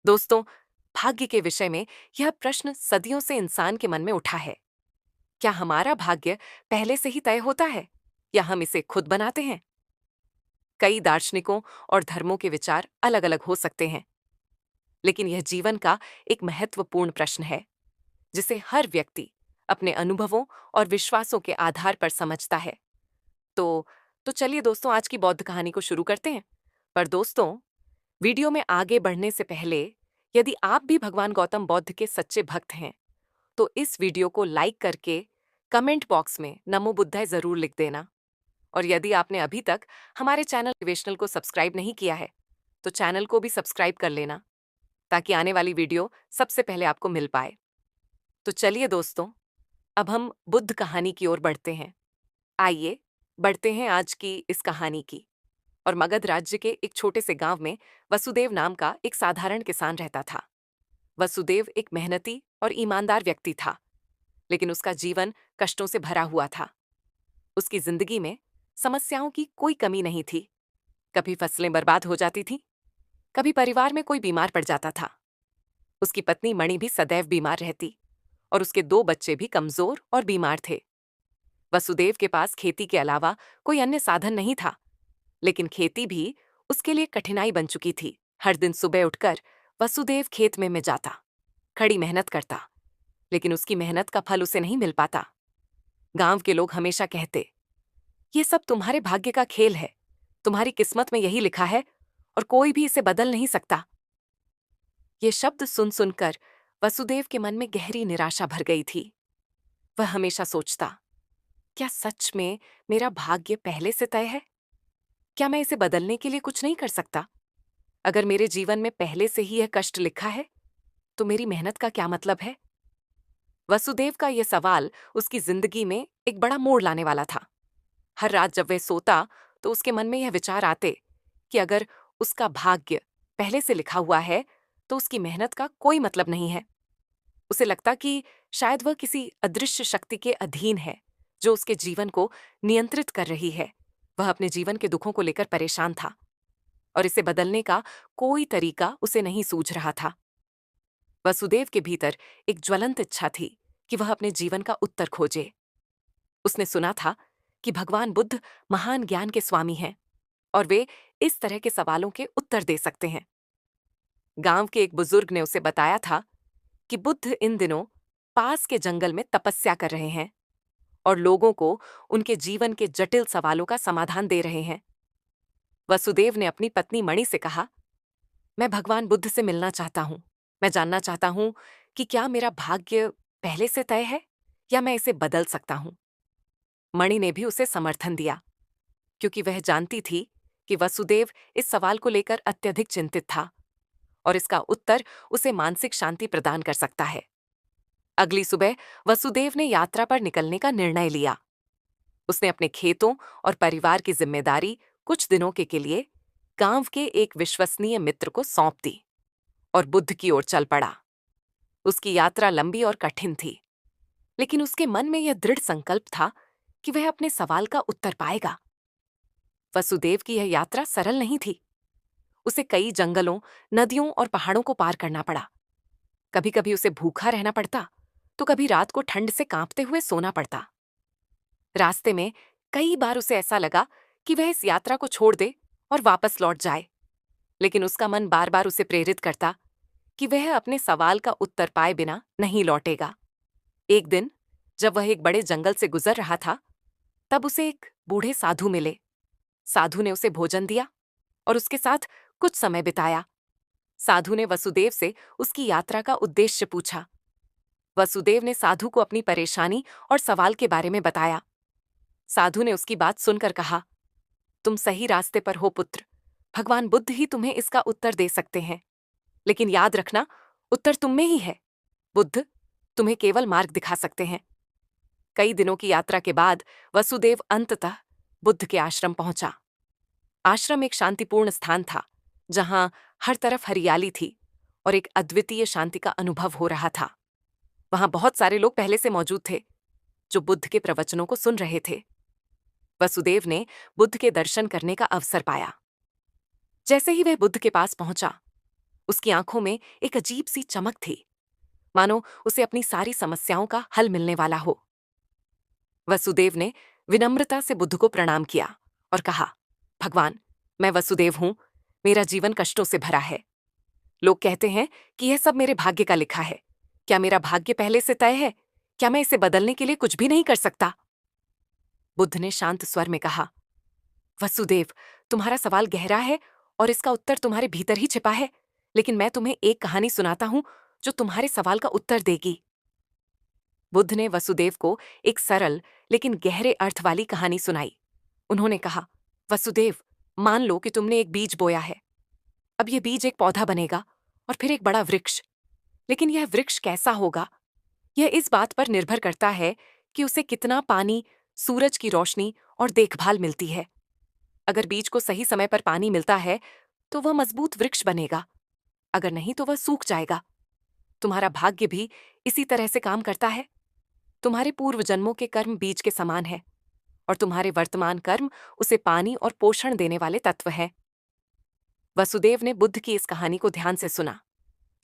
दोस्तों, भाग्य के विषय में यह प्रश्न सदियों से इंसान के मन में उठा है। क्या हमारा भाग्य पहले से ही तय होता है या हम इसे खुद बनाते हैं? कई दार्शनिकों और धर्मों के विचार अलग-अलग हो सकते हैं, लेकिन यह जीवन का एक महत्वपूर्ण प्रश्न है जिसे हर व्यक्ति अपने अनुभवों और विश्वासों के आधार पर समझता है। तो तो चलिए दोस्तों, आज की बौद्ध कहानी को शुरू करते हैं। पर दोस्तों, वीडियो में आगे बढ़ने से पहले, यदि आप भी भगवान गौतम बुद्ध के सच्चे भक्त हैं, तो इस वीडियो को लाइक करके कमेंट बॉक्स में नमो बुद्धाय जरूर लिख देना। और यदि आपने अभी तक हमारे चैनल मोटिवेशनल को सब्सक्राइब नहीं किया है, तो चैनल को भी सब्सक्राइब कर लेना ताकि आने वाली वीडियो सबसे पहले आपको मिल पाए। तो चलिए दोस्तों, अब हम बुद्ध कहानी की ओर बढ़ते हैं। आइए बढ़ते हैं आज की इस कहानी की। और मगध राज्य के एक छोटे से गांव में वसुदेव नाम का एक साधारण किसान रहता था। वसुदेव एक मेहनती और ईमानदार व्यक्ति था, लेकिन उसका जीवन कष्टों से भरा हुआ था। उसकी जिंदगी में समस्याओं की कोई कमी नहीं थी। कभी फसलें बर्बाद हो जाती थीं, कभी परिवार में कोई बीमार पड़ जाता था। उसकी पत्नी मणि भी सदैव बीमार रहती और उसके दो बच्चे भी कमजोर और बीमार थे। वसुदेव के पास खेती के अलावा कोई अन्य साधन नहीं था, लेकिन खेती भी उसके लिए कठिनाई बन चुकी थी। हर दिन सुबह उठकर वसुदेव खेत में जाता, कड़ी मेहनत करता, लेकिन उसकी मेहनत का फल उसे नहीं मिल पाता। गांव के लोग हमेशा कहते, ये सब तुम्हारे भाग्य का खेल है, तुम्हारी किस्मत में यही लिखा है और कोई भी इसे बदल नहीं सकता। ये शब्द सुन सुनकर वसुदेव के मन में गहरी निराशा भर गई थी। वह हमेशा सोचता, क्या सच में मेरा भाग्य पहले से तय है? क्या मैं इसे बदलने के लिए कुछ नहीं कर सकता? अगर मेरे जीवन में पहले से ही यह कष्ट लिखा है, तो मेरी मेहनत का क्या मतलब है? वसुदेव का यह सवाल उसकी जिंदगी में एक बड़ा मोड़ लाने वाला था। हर रात जब वह सोता, तो उसके मन में यह विचार आते कि अगर उसका भाग्य पहले से लिखा हुआ है, तो उसकी मेहनत का कोई मतलब नहीं है। उसे लगता कि शायद वह किसी अदृश्य शक्ति के अधीन है, जो उसके जीवन को नियंत्रित कर रही है। वह अपने जीवन के दुखों को लेकर परेशान था और इसे बदलने का कोई तरीका उसे नहीं सूझ रहा था। वसुदेव के भीतर एक ज्वलंत इच्छा थी कि वह अपने जीवन का उत्तर खोजे। उसने सुना था कि भगवान बुद्ध महान ज्ञान के स्वामी हैं और वे इस तरह के सवालों के उत्तर दे सकते हैं। गांव के एक बुजुर्ग ने उसे बताया था कि बुद्ध इन दिनों पास के जंगल में तपस्या कर रहे हैं और लोगों को उनके जीवन के जटिल सवालों का समाधान दे रहे हैं। वसुदेव ने अपनी पत्नी मणि से कहा, मैं भगवान बुद्ध से मिलना चाहता हूं। मैं जानना चाहता हूं कि क्या मेरा भाग्य पहले से तय है या मैं इसे बदल सकता हूं। मणि ने भी उसे समर्थन दिया, क्योंकि वह जानती थी कि वसुदेव इस सवाल को लेकर अत्यधिक चिंतित था और इसका उत्तर उसे मानसिक शांति प्रदान कर सकता है। अगली सुबह वसुदेव ने यात्रा पर निकलने का निर्णय लिया। उसने अपने खेतों और परिवार की जिम्मेदारी कुछ दिनों के लिए गांव के एक विश्वसनीय मित्र को सौंप दी और बुद्ध की ओर चल पड़ा। उसकी यात्रा लंबी और कठिन थी, लेकिन उसके मन में यह दृढ़ संकल्प था कि वह अपने सवाल का उत्तर पाएगा। वसुदेव की यह यात्रा सरल नहीं थी। उसे कई जंगलों, नदियों और पहाड़ों को पार करना पड़ा। कभी कभी उसे भूखा रहना पड़ता, तो कभी रात को ठंड से कांपते हुए सोना पड़ता। रास्ते में कई बार उसे ऐसा लगा कि वह इस यात्रा को छोड़ दे और वापस लौट जाए, लेकिन उसका मन बार बार उसे प्रेरित करता कि वह अपने सवाल का उत्तर पाए बिना नहीं लौटेगा। एक दिन जब वह एक बड़े जंगल से गुजर रहा था, तब उसे एक बूढ़े साधु मिले। साधु ने उसे भोजन दिया और उसके साथ कुछ समय बिताया। साधु ने वसुदेव से उसकी यात्रा का उद्देश्य पूछा। वसुदेव ने साधु को अपनी परेशानी और सवाल के बारे में बताया। साधु ने उसकी बात सुनकर कहा, तुम सही रास्ते पर हो पुत्र। भगवान बुद्ध ही तुम्हें इसका उत्तर दे सकते हैं, लेकिन याद रखना, उत्तर तुम में ही है। बुद्ध तुम्हें केवल मार्ग दिखा सकते हैं। कई दिनों की यात्रा के बाद वसुदेव अंततः बुद्ध के आश्रम पहुंचा। आश्रम एक शांतिपूर्ण स्थान था, जहां हर तरफ हरियाली थी और एक अद्वितीय शांति का अनुभव हो रहा था। वहां बहुत सारे लोग पहले से मौजूद थे, जो बुद्ध के प्रवचनों को सुन रहे थे। वसुदेव ने बुद्ध के दर्शन करने का अवसर पाया। जैसे ही वह बुद्ध के पास पहुंचा, उसकी आंखों में एक अजीब सी चमक थी, मानो उसे अपनी सारी समस्याओं का हल मिलने वाला हो। वसुदेव ने विनम्रता से बुद्ध को प्रणाम किया और कहा, भगवान, मैं वसुदेव हूं, मेरा जीवन कष्टों से भरा है। लोग कहते हैं कि यह सब मेरे भाग्य का लिखा है। क्या मेरा भाग्य पहले से तय है? क्या मैं इसे बदलने के लिए कुछ भी नहीं कर सकता? बुद्ध ने शांत स्वर में कहा, वसुदेव, तुम्हारा सवाल गहरा है और इसका उत्तर तुम्हारे भीतर ही छिपा है, लेकिन मैं तुम्हें एक कहानी सुनाता हूं जो तुम्हारे सवाल का उत्तर देगी। बुद्ध ने वसुदेव को एक सरल लेकिन गहरे अर्थ वाली कहानी सुनाई। उन्होंने कहा, वसुदेव, मान लो कि तुमने एक बीज बोया है। अब यह बीज एक पौधा बनेगा और फिर एक बड़ा वृक्ष। लेकिन यह वृक्ष कैसा होगा, यह इस बात पर निर्भर करता है कि उसे कितना पानी, सूरज की रोशनी और देखभाल मिलती है। अगर बीज को सही समय पर पानी मिलता है तो वह मजबूत वृक्ष बनेगा, अगर नहीं तो वह सूख जाएगा। तुम्हारा भाग्य भी इसी तरह से काम करता है। तुम्हारे पूर्व जन्मों के कर्म बीज के समान है और तुम्हारे वर्तमान कर्म उसे पानी और पोषण देने वाले तत्व हैं। वसुदेव ने बुद्ध की इस कहानी को ध्यान से सुना,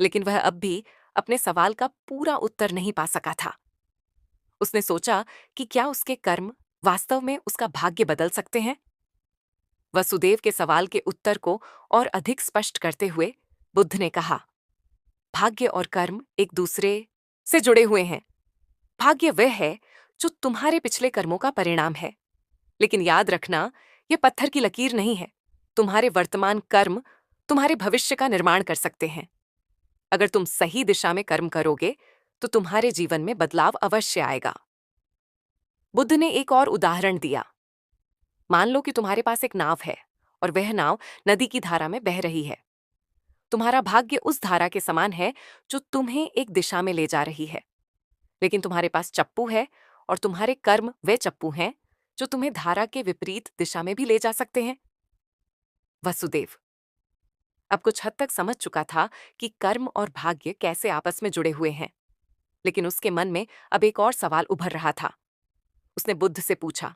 लेकिन वह अब भी अपने सवाल का पूरा उत्तर नहीं पा सका था। उसने सोचा कि क्या उसके कर्म वास्तव में उसका भाग्य बदल सकते हैं। वसुदेव के सवाल के उत्तर को और अधिक स्पष्ट करते हुए बुद्ध ने कहा, भाग्य और कर्म एक दूसरे से जुड़े हुए हैं। भाग्य वह है जो तुम्हारे पिछले कर्मों का परिणाम है, लेकिन याद रखना, यह पत्थर की लकीर नहीं है। तुम्हारे वर्तमान कर्म तुम्हारे भविष्य का निर्माण कर सकते हैं। अगर तुम सही दिशा में कर्म करोगे तो तुम्हारे जीवन में बदलाव अवश्य आएगा। बुद्ध ने एक और उदाहरण दिया। मान लो कि तुम्हारे पास एक नाव है और वह नाव नदी की धारा में बह रही है। तुम्हारा भाग्य उस धारा के समान है जो तुम्हें एक दिशा में ले जा रही है, लेकिन तुम्हारे पास चप्पू है और तुम्हारे कर्म वे चप्पू हैं जो तुम्हें धारा के विपरीत दिशा में भी ले जा सकते हैं। वसुदेव अब कुछ हद तक समझ चुका था कि कर्म और भाग्य कैसे आपस में जुड़े हुए हैं, लेकिन उसके मन में अब एक और सवाल उभर रहा था। उसने बुद्ध से पूछा,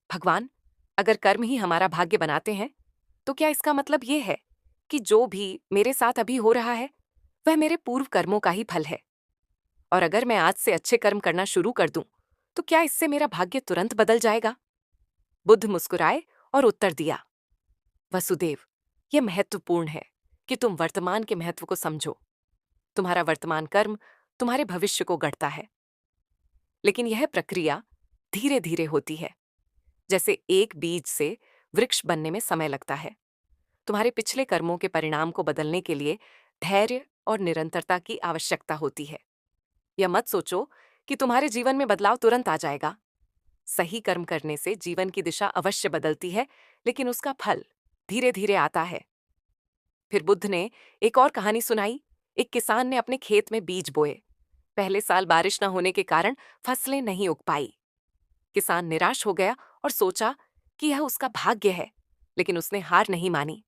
भगवान, अगर कर्म ही हमारा भाग्य बनाते हैं तो क्या इसका मतलब यह है कि जो भी मेरे साथ अभी हो रहा है वह मेरे पूर्व कर्मों का ही फल है? और अगर मैं आज से अच्छे कर्म करना शुरू कर दूं तो क्या इससे मेरा भाग्य तुरंत बदल जाएगा? बुद्ध मुस्कुराए और उत्तर दिया, वसुदेव, यह महत्वपूर्ण है कि तुम वर्तमान के महत्व को समझो। तुम्हारा वर्तमान कर्म तुम्हारे भविष्य को गढ़ता है, लेकिन यह प्रक्रिया धीरे धीरे होती है। जैसे एक बीज से वृक्ष बनने में समय लगता है, तुम्हारे पिछले कर्मों के परिणाम को बदलने के लिए धैर्य और निरंतरता की आवश्यकता होती है। यह मत सोचो कि तुम्हारे जीवन में बदलाव तुरंत आ जाएगा। सही कर्म करने से जीवन की दिशा अवश्य बदलती है, लेकिन उसका फल धीरे धीरे आता है। फिर बुद्ध ने एक और कहानी सुनाई। एक किसान ने अपने खेत में बीज बोए। पहले साल बारिश न होने के कारण फसलें नहीं उग पाई। किसान निराश हो गया और सोचा कि यह उसका भाग्य है, लेकिन उसने हार नहीं मानी।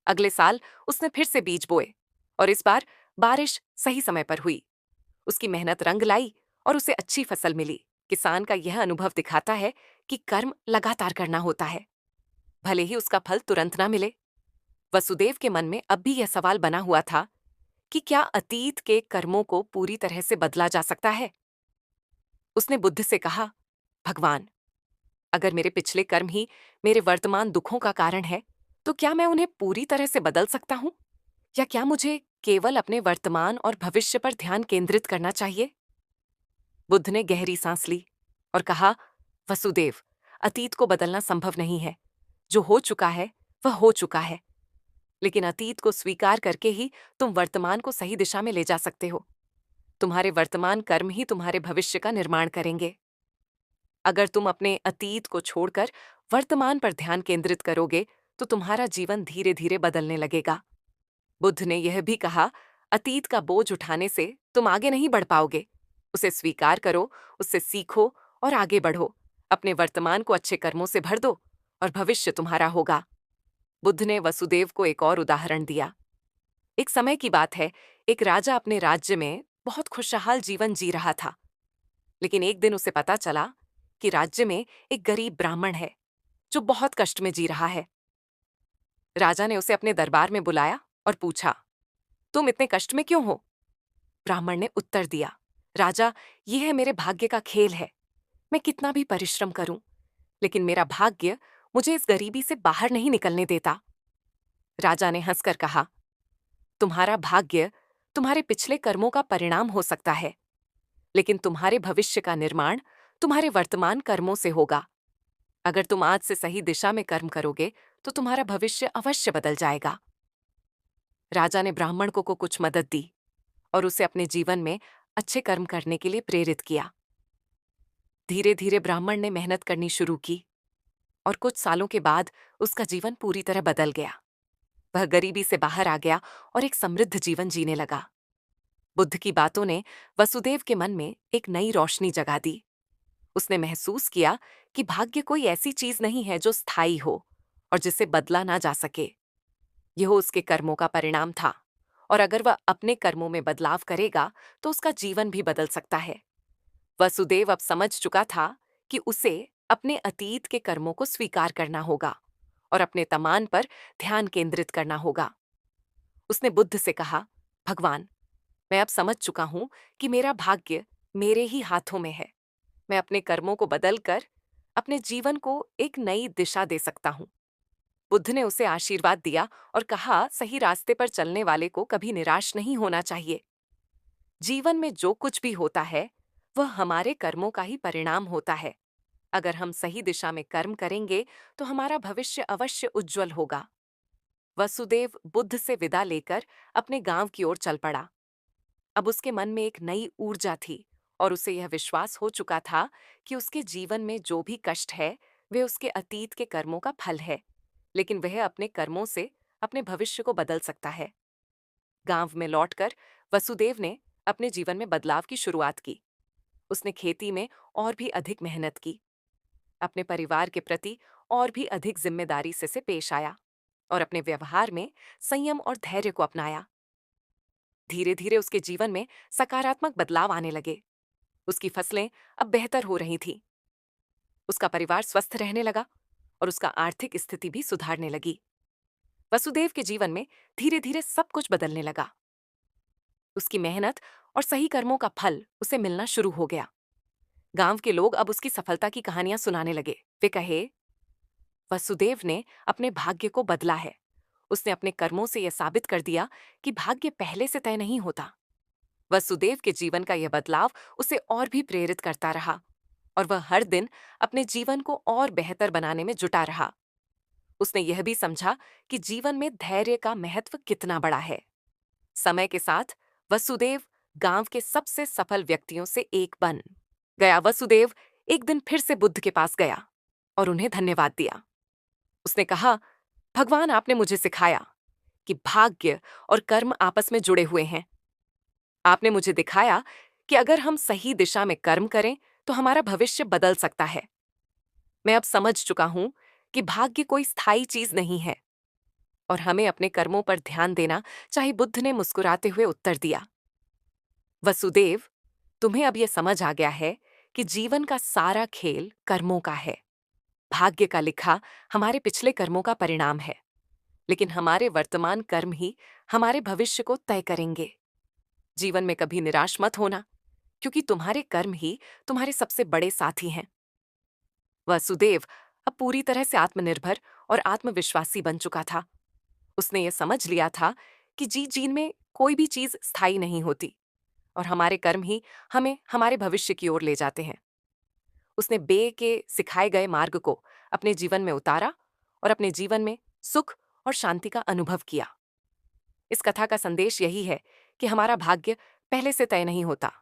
अगले साल उसने फिर से बीज बोए और इस बार बारिश सही समय पर हुई। उसकी मेहनत रंग लाई और उसे अच्छी फसल मिली। किसान का यह अनुभव दिखाता है कि कर्म लगातार करना होता है, भले ही उसका फल तुरंत ना मिले। वसुदेव के मन में अब भी यह सवाल बना हुआ था कि क्या अतीत के कर्मों को पूरी तरह से बदला जा सकता है? उसने बुद्ध से कहा, भगवान, अगर मेरे पिछले कर्म ही मेरे वर्तमान दुखों का कारण है, तो क्या मैं उन्हें पूरी तरह से बदल सकता हूं? या क्या मुझे केवल अपने वर्तमान और भविष्य पर ध्यान केंद्रित करना चाहिए? बुद्ध ने गहरी सांस ली और कहा, वसुदेव, अतीत को बदलना संभव नहीं है। जो हो चुका है वह हो चुका है, लेकिन अतीत को स्वीकार करके ही तुम वर्तमान को सही दिशा में ले जा सकते हो। तुम्हारे वर्तमान कर्म ही तुम्हारे भविष्य का निर्माण करेंगे। अगर तुम अपने अतीत को छोड़कर वर्तमान पर ध्यान केंद्रित करोगे तो तुम्हारा जीवन धीरे धीरे बदलने लगेगा। बुद्ध ने यह भी कहा, अतीत का बोझ उठाने से तुम आगे नहीं बढ़ पाओगे। उसे स्वीकार करो, उससे सीखो और आगे बढ़ो। अपने वर्तमान को अच्छे कर्मों से भर दो और भविष्य तुम्हारा होगा। बुद्ध ने वसुदेव को एक और उदाहरण दिया। एक समय की बात है, एक राजा अपने राज्य में बहुत खुशहाल जीवन जी रहा था, लेकिन एक दिन उसे पता चला कि राज्य में एक गरीब ब्राह्मण है जो बहुत कष्ट में जी रहा है। राजा ने उसे अपने दरबार में बुलाया और पूछा, तुम इतने कष्ट में क्यों हो? ब्राह्मण ने उत्तर दिया, राजा, यह है मेरे भाग्य का खेल है। मैं कितना भी परिश्रम करूं, लेकिन मेरा भाग्य मुझे इस गरीबी से बाहर नहीं निकलने देता। राजा ने हंसकर कहा, तुम्हारा भाग्य तुम्हारे पिछले कर्मों का परिणाम हो सकता है, लेकिन तुम्हारे भविष्य का निर्माण तुम्हारे वर्तमान कर्मों से होगा। अगर तुम आज से सही दिशा में कर्म करोगे, तो तुम्हारा भविष्य अवश्य बदल जाएगा। राजा ने ब्राह्मण को कुछ मदद दी और उसे अपने जीवन में अच्छे कर्म करने के लिए प्रेरित किया। धीरे धीरे ब्राह्मण ने मेहनत करनी शुरू की और कुछ सालों के बाद उसका जीवन पूरी तरह बदल गया। वह गरीबी से बाहर आ गया और एक समृद्ध जीवन जीने लगा। बुद्ध की बातों ने वसुदेव के मन में एक नई रोशनी जगा दी। उसने महसूस किया कि भाग्य कोई ऐसी चीज नहीं है जो स्थायी हो और जिसे बदला ना जा सके। यह उसके कर्मों का परिणाम था, और अगर वह अपने कर्मों में बदलाव करेगा तो उसका जीवन भी बदल सकता है। वसुदेव अब समझ चुका था कि उसे अपने अतीत के कर्मों को स्वीकार करना होगा और अपने तमान पर ध्यान केंद्रित करना होगा। उसने बुद्ध से कहा, भगवान, मैं अब समझ चुका हूं कि मेरा भाग्य मेरे ही हाथों में है। मैं अपने कर्मों को बदलकर अपने जीवन को एक नई दिशा दे सकता हूं। बुद्ध ने उसे आशीर्वाद दिया और कहा, सही रास्ते पर चलने वाले को कभी निराश नहीं होना चाहिए। जीवन में जो कुछ भी होता है, वह हमारे कर्मों का ही परिणाम होता है। अगर हम सही दिशा में कर्म करेंगे तो हमारा भविष्य अवश्य उज्जवल होगा। वसुदेव बुद्ध से विदा लेकर अपने गांव की ओर चल पड़ा। अब उसके मन में एक नई ऊर्जा थी और उसे यह विश्वास हो चुका था कि उसके जीवन में जो भी कष्ट है, वे उसके अतीत के कर्मों का फल है, लेकिन वह अपने कर्मों से अपने भविष्य को बदल सकता है। गांव में लौटकर वसुदेव ने अपने जीवन में बदलाव की शुरुआत की। उसने खेती में और भी अधिक मेहनत की, अपने परिवार के प्रति और भी अधिक जिम्मेदारी से पेश आया और अपने व्यवहार में संयम और धैर्य को अपनाया। धीरे धीरे उसके जीवन में सकारात्मक बदलाव आने लगे। उसकी फसलें अब बेहतर हो रही थीं। उसका परिवार स्वस्थ रहने लगा और उसका आर्थिक स्थिति भी सुधारने लगी। वसुदेव के जीवन में धीरे धीरे सब कुछ बदलने लगा। उसकी मेहनत और सही कर्मों का फल उसे मिलना शुरू हो गया। गांव के लोग अब उसकी सफलता की कहानियां सुनाने लगे। वे कहे, वसुदेव ने अपने भाग्य को बदला है। उसने अपने कर्मों से यह साबित कर दिया कि भाग्य पहले से तय नहीं होता। वसुदेव के जीवन का यह बदलाव उसे और भी प्रेरित करता रहा और वह हर दिन अपने जीवन को और बेहतर बनाने में जुटा रहा। उसने यह भी समझा कि जीवन में धैर्य का महत्व कितना बड़ा है। समय के साथ वसुदेव गांव के सबसे सफल व्यक्तियों से एक बन गया। वसुदेव एक दिन फिर से बुद्ध के पास गया और उन्हें धन्यवाद दिया। उसने कहा, भगवान, आपने मुझे सिखाया कि भाग्य और कर्म आपस में जुड़े हुए हैं। आपने मुझे दिखाया कि अगर हम सही दिशा में कर्म करें तो हमारा भविष्य बदल सकता है। मैं अब समझ चुका हूं कि भाग्य कोई स्थायी चीज नहीं है और हमें अपने कर्मों पर ध्यान देना चाहिए। बुद्ध ने मुस्कुराते हुए उत्तर दिया, वसुदेव, तुम्हें अब यह समझ आ गया है कि जीवन का सारा खेल कर्मों का है। भाग्य का लिखा हमारे पिछले कर्मों का परिणाम है, लेकिन हमारे वर्तमान कर्म ही हमारे भविष्य को तय करेंगे। जीवन में कभी निराश मत होना, क्योंकि तुम्हारे कर्म ही तुम्हारे सबसे बड़े साथी हैं। वसुदेव अब पूरी तरह से आत्मनिर्भर और आत्मविश्वासी बन चुका था। उसने यह समझ लिया था कि जीवन में कोई भी चीज स्थायी नहीं होती और हमारे कर्म ही हमें हमारे भविष्य की ओर ले जाते हैं। उसने बे के सिखाए गए मार्ग को अपने जीवन में उतारा और अपने जीवन में सुख और शांति का अनुभव किया। इस कथा का संदेश यही है कि हमारा भाग्य पहले से तय नहीं होता।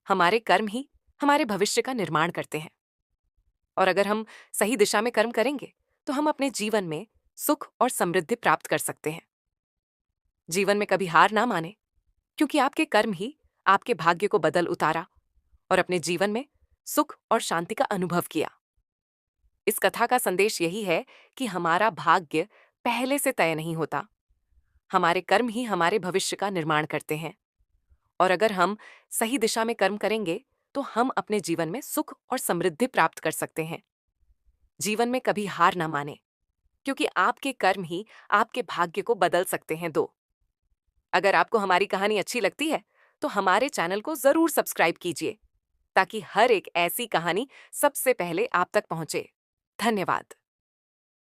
हमारे कर्म ही हमारे भविष्य का निर्माण करते हैं, और अगर हम सही दिशा में कर्म करेंगे तो हम अपने जीवन में सुख और समृद्धि प्राप्त कर सकते हैं। जीवन में कभी हार ना माने, क्योंकि आपके कर्म ही आपके भाग्य को बदल उतारा और अपने जीवन में सुख और शांति का अनुभव किया। इस कथा का संदेश यही है कि हमारा भाग्य पहले से तय नहीं होता। हमारे कर्म ही हमारे भविष्य का निर्माण करते हैं, और अगर हम सही दिशा में कर्म करेंगे तो हम अपने जीवन में सुख और समृद्धि प्राप्त कर सकते हैं। जीवन में कभी हार ना माने, क्योंकि आपके कर्म ही आपके भाग्य को बदल सकते हैं। अगर आपको हमारी कहानी अच्छी लगती है, तो हमारे चैनल को जरूर सब्सक्राइब कीजिए, ताकि हर एक ऐसी कहानी सबसे पहले आप तक पहुंचे। धन्यवाद।